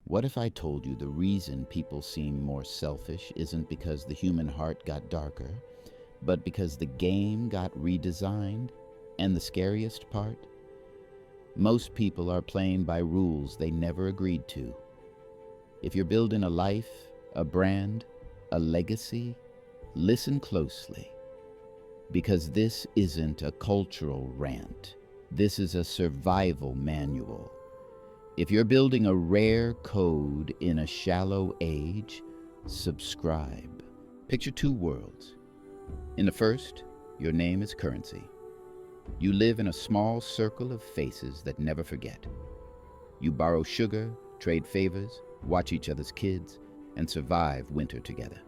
What if I told you the reason people seem more selfish isn't because the human heart got darker, but because the game got redesigned? And the scariest part? Most people are playing by rules they never agreed to. If you're building a life, a brand, a legacy, listen closely. Because this isn't a cultural rant. This is a survival manual. If you're building a rare code in a shallow age, subscribe. Picture two worlds. In the first, your name is currency. You live in a small circle of faces that never forget. You borrow sugar, trade favors, watch each other's kids, and survive winter together.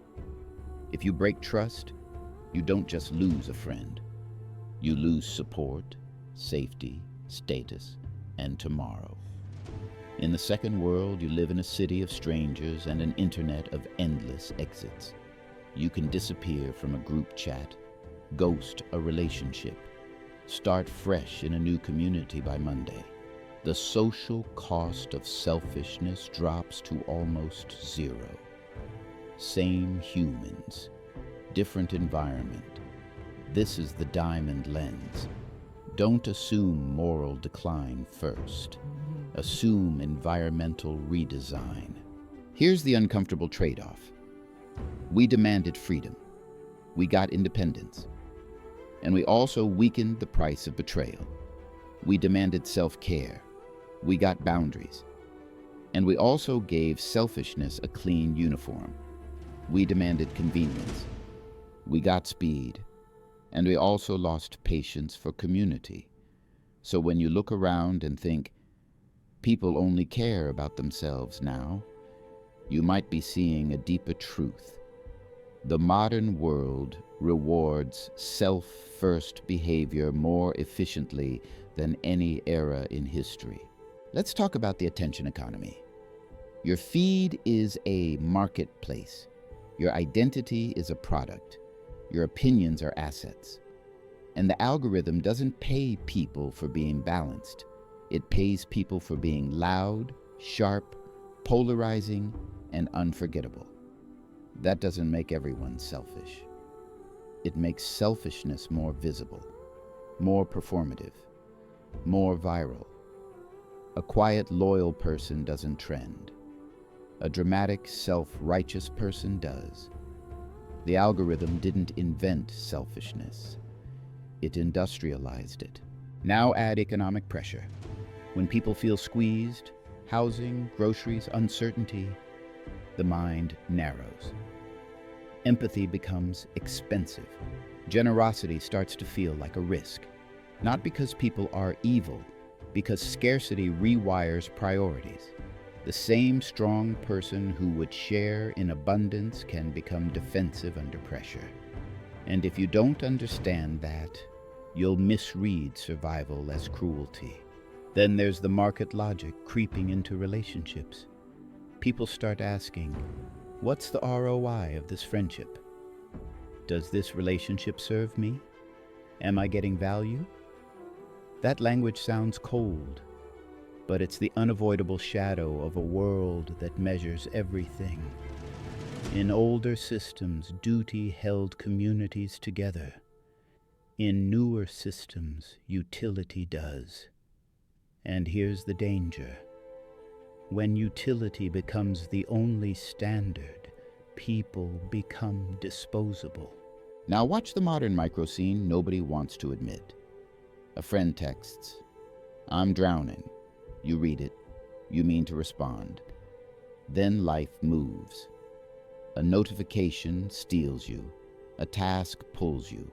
If you break trust, you don't just lose a friend. You lose support, safety, status, and tomorrow. In the second world, you live in a city of strangers and an internet of endless exits. You can disappear from a group chat, ghost a relationship, start fresh in a new community by Monday. The social cost of selfishness drops to almost zero. Same humans, different environment. This is the diamond lens. Don't assume moral decline first. Assume environmental redesign. Here's the uncomfortable trade-off. We demanded freedom. We got independence. And we also weakened the price of betrayal. We demanded self-care. We got boundaries. And we also gave selfishness a clean uniform. We demanded convenience. We got speed. And we also lost patience for community. So when you look around and think, people only care about themselves now, you might be seeing a deeper truth. The modern world rewards self-first behavior more efficiently than any era in history. Let's talk about the attention economy. Your feed is a marketplace. Your identity is a product. Your opinions are assets. And the algorithm doesn't pay people for being balanced. It pays people for being loud, sharp, polarizing, and unforgettable. That doesn't make everyone selfish. It makes selfishness more visible, more performative, more viral. A quiet, loyal person doesn't trend. A dramatic, self-righteous person does. The algorithm didn't invent selfishness. It industrialized it. Now add economic pressure. When people feel squeezed, housing, groceries, uncertainty, the mind narrows. Empathy becomes expensive. Generosity starts to feel like a risk. Not because people are evil, because scarcity rewires priorities. The same strong person who would share in abundance can become defensive under pressure. And if you don't understand that, you'll misread survival as cruelty. Then there's the market logic creeping into relationships. People start asking, what's the ROI of this friendship? Does this relationship serve me? Am I getting value? That language sounds cold, but it's the unavoidable shadow of a world that measures everything. In older systems, duty held communities together. In newer systems, utility does. And here's the danger. When utility becomes the only standard, people become disposable. Now watch the modern micro-scene nobody wants to admit. A friend texts, "I'm drowning." You read it. You mean to respond. Then life moves. A notification steals you. A task pulls you.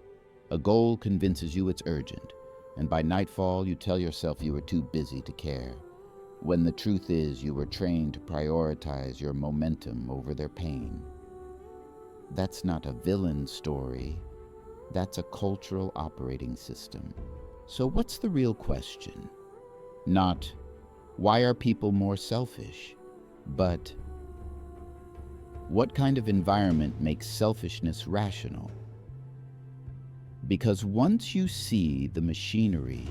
A goal convinces you it's urgent. And by nightfall, you tell yourself you were too busy to care, when the truth is you were trained to prioritize your momentum over their pain. That's not a villain story. That's a cultural operating system. So what's the real question? Not, why are people more selfish? But, what kind of environment makes selfishness rational? Because once you see the machinery,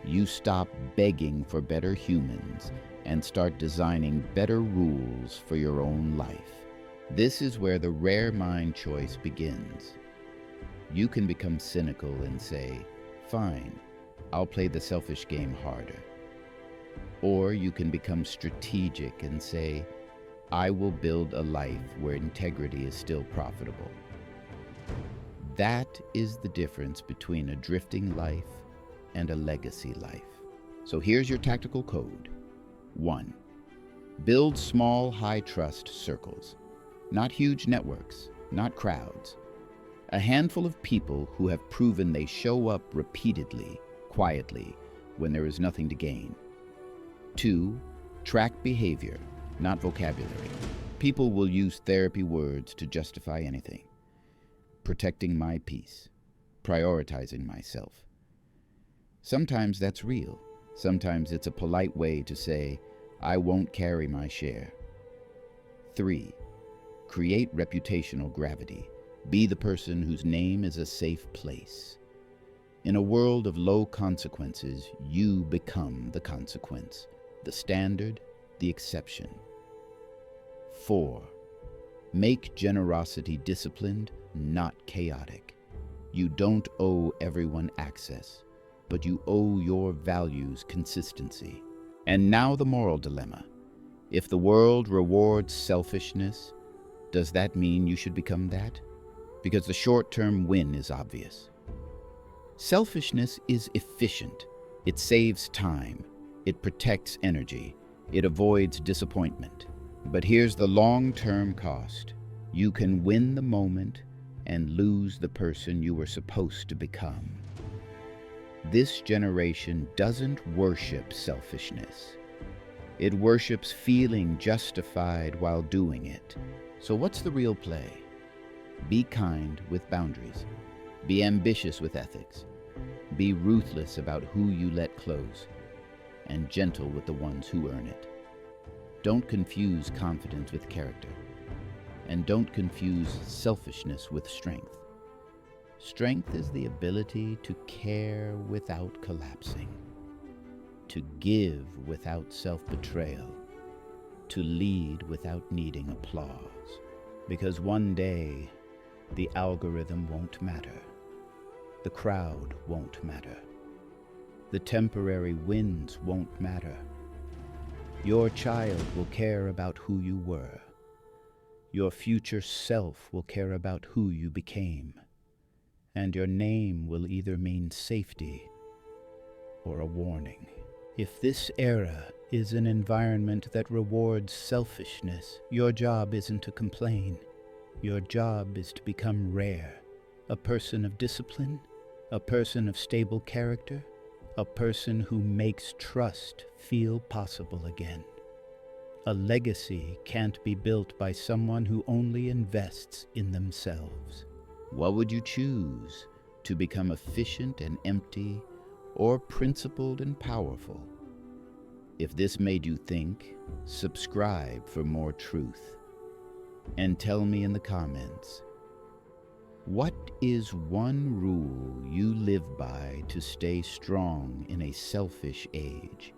you stop begging for better humans and start designing better rules for your own life. This is where the rare mind choice begins. You can become cynical and say, fine, I'll play the selfish game harder. Or you can become strategic and say, I will build a life where integrity is still profitable. That is the difference between a drifting life and a legacy life. So here's your tactical code. 1. Build small, high-trust circles. Not huge networks, not crowds. A handful of people who have proven they show up repeatedly, quietly, when there is nothing to gain. 2. Track behavior, not vocabulary. People will use therapy words to justify anything. Protecting my peace, prioritizing myself. Sometimes that's real. Sometimes it's a polite way to say, I won't carry my share. 3. Create reputational gravity. Be the person whose name is a safe place. In a world of low consequences, you become the consequence, the standard, the exception. 4. Make generosity disciplined, not chaotic. You don't owe everyone access, but you owe your values consistency. And now the moral dilemma. If the world rewards selfishness, does that mean you should become that? Because the short-term win is obvious. Selfishness is efficient. It saves time. It protects energy. It avoids disappointment. But here's the long-term cost. You can win the moment and lose the person you were supposed to become. This generation doesn't worship selfishness. It worships feeling justified while doing it. So what's the real play? Be kind with boundaries. Be ambitious with ethics. Be ruthless about who you let close, and gentle with the ones who earn it. Don't confuse confidence with character, and don't confuse selfishness with strength. Strength is the ability to care without collapsing, to give without self-betrayal, to lead without needing applause. Because one day, the algorithm won't matter. The crowd won't matter. The temporary wins won't matter. Your child will care about who you were. Your future self will care about who you became. And your name will either mean safety or a warning. If this era is an environment that rewards selfishness, your job isn't to complain. Your job is to become rare, a person of discipline, a person of stable character, a person who makes trust feel possible again. A legacy can't be built by someone who only invests in themselves. What would you choose? To become efficient and empty, or principled and powerful? If this made you think, subscribe for more truth. And tell me in the comments, what is one rule you live by to stay strong in a selfish age?